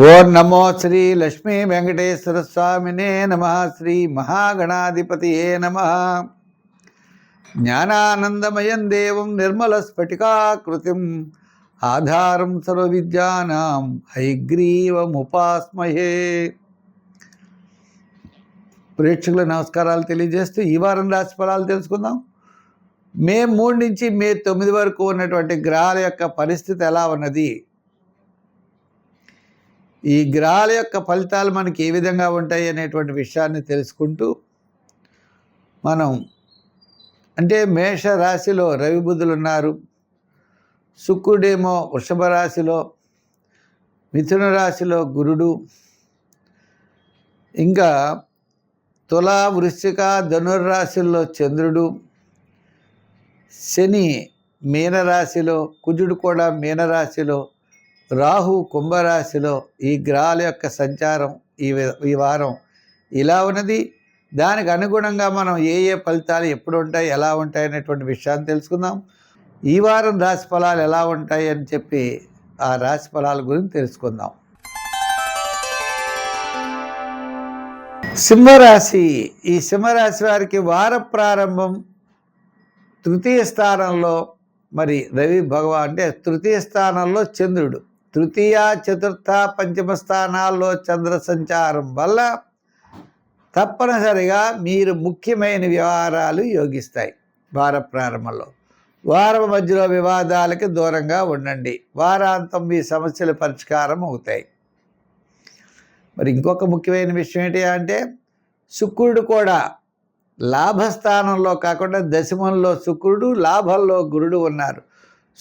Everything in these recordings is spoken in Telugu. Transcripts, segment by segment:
ఓం నమో శ్రీ లక్ష్మీ వెంకటేశ్వర స్వామినే నమ. శ్రీ మహాగణాధిపతియే నమ. జ్ఞానానందమయం దేవం నిర్మల స్ఫటికాకృతిం ఆధారం సర్వవిద్యానాం హయగ్రీవముపాస్మహే. ప్రేక్షకుల నమస్కారాలు తెలియజేస్తూ ఈ వారం రాశి ఫలాలు తెలుసుకుందాం. మే 3 నుంచి మే 9 వరకు ఉన్నటువంటి గ్రహాల యొక్క పరిస్థితి ఎలా ఉన్నది, ఈ గ్రహాల యొక్క ఫలితాలు మనకి ఏ విధంగా ఉంటాయి అనేటువంటి విషయాన్ని తెలుసుకుంటూ మనం అంటే మేష రాశిలో రవి బుధులు ఉన్నారు, శుక్రుడేమో వృషభ రాశిలో, మిథున రాశిలో గురుడు, ఇంకా తులా వృశ్చిక ధనుర్రాశుల్లో చంద్రుడు, శని మీనరాశిలో, కుజుడు కూడా మీనరాశిలో, రాహు కుంభరాశిలో ఈ గ్రహాల యొక్క సంచారం ఈ వారం ఇలా ఉన్నది. దానికి అనుగుణంగా మనం ఏ ఫలితాలు ఎప్పుడు ఉంటాయి, ఎలా ఉంటాయి అనేటువంటి విషయాన్ని తెలుసుకుందాం. ఈ వారం రాశి ఫలాలు ఎలా ఉంటాయి అని చెప్పి ఆ రాశి ఫలాల గురించి తెలుసుకుందాం. సింహరాశి. ఈ సింహరాశి వారికి వార ప్రారంభం తృతీయ స్థానంలో మరి రవి భగవాన్ అంటే తృతీయ స్థానంలో చంద్రుడు, తృతీయ చతుర్థ పంచమ స్థానాల్లో చంద్ర సంచారం వల్ల తప్పనిసరిగా మీరు ముఖ్యమైన వ్యవహారాలు యోగిస్తాయి. వార ప్రారంభంలో వారం మధ్యలో వివాదాలకి దూరంగా ఉండండి. వారాంతం మీ సమస్యల పరిష్కారం అవుతాయి. మరి ఇంకొక ముఖ్యమైన విషయం ఏంటి అంటే శుక్రుడు కూడా లాభస్థానంలో కాకుండా దశమంలో శుక్రుడు, లాభంలో గురుడు ఉన్నారు.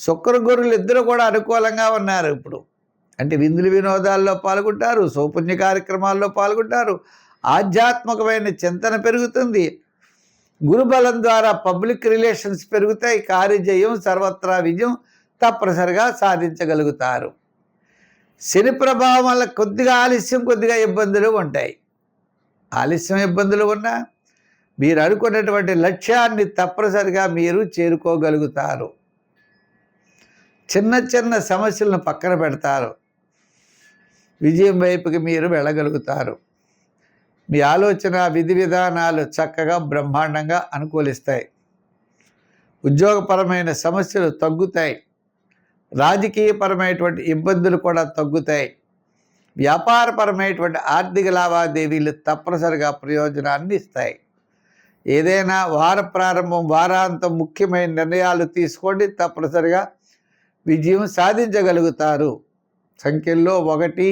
శుక్ర గురులు ఇద్దరు కూడా అనుకూలంగా ఉన్నారు. ఇప్పుడు అంటే విందులు వినోదాల్లో పాల్గొంటారు, సౌపుణ్య కార్యక్రమాల్లో పాల్గొంటారు, ఆధ్యాత్మికమైన చింతన పెరుగుతుంది. గురుబలం ద్వారా పబ్లిక్ రిలేషన్స్ పెరుగుతాయి, కార్యజయం సర్వత్రా విజయం తప్పనిసరిగా సాధించగలుగుతారు. శని ప్రభావం వల్ల కొద్దిగా ఆలస్యం, కొద్దిగా ఇబ్బందులు ఉంటాయి. ఆలస్యం ఇబ్బందులు ఉన్నా మీరు అనుకున్నటువంటి లక్ష్యాన్ని తప్పనిసరిగా మీరు చేరుకోగలుగుతారు. చిన్న చిన్న సమస్యలను పక్కన పెడతారు, విజయం వైపుకి మీరు వెళ్ళగలుగుతారు. మీ ఆలోచన విధి విధానాలు చక్కగా బ్రహ్మాండంగా అనుకూలిస్తాయి. ఉద్యోగపరమైన సమస్యలు తగ్గుతాయి, రాజకీయపరమైనటువంటి ఇబ్బందులు కూడా తగ్గుతాయి. వ్యాపారపరమైనటువంటి ఆర్థిక లావాదేవీలు తప్పనిసరిగా ప్రయోజనాన్ని ఇస్తాయి. ఏదైనా వార ప్రారంభం వారాంతం ముఖ్యమైన నిర్ణయాలు తీసుకోండి, తప్పనిసరిగా విజయం సాధించగలుగుతారు. సంఖ్యల్లో 1,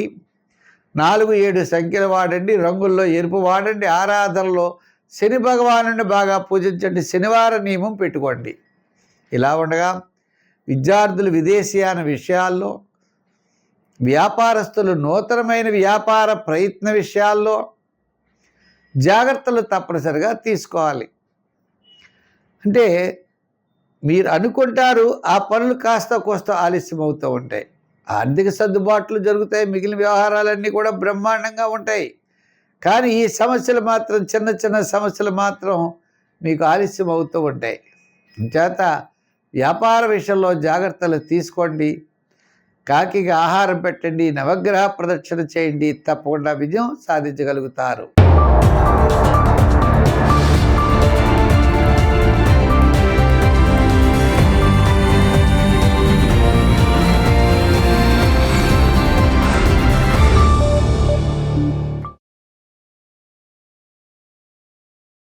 4, 7 సంఖ్యలు వాడండి. రంగుల్లో ఎరుపు వాడండి. ఆరాధనలో శని భగవానుని బాగా పూజించండి. శనివార నియమం పెట్టుకోండి. ఇలా ఉండగా విద్యార్థులు విదేశీయాన విషయాల్లో, వ్యాపారస్తులు నూతనమైన వ్యాపార ప్రయత్న విషయాల్లో జాగ్రత్తలు తప్పనిసరిగా తీసుకోవాలి. అంటే మీరు అనుకుంటారు, ఆ పనులు కాస్త కోస్త ఆలస్యం అవుతూ ఉంటాయి. ఆర్థిక సర్దుబాట్లు జరుగుతాయి, మిగిలిన వ్యవహారాలన్నీ కూడా బ్రహ్మాండంగా ఉంటాయి. కానీ ఈ సమస్యలు మాత్రం చిన్న చిన్న సమస్యలు మాత్రం మీకు ఆలస్యం అవుతూ ఉంటాయి. చేత వ్యాపార విషయంలో జాగ్రత్తలు తీసుకోండి. కాకికి ఆహారం పెట్టండి, నవగ్రహ ప్రదక్షిణ చేయండి, తప్పకుండా విజయం సాధించగలుగుతారు.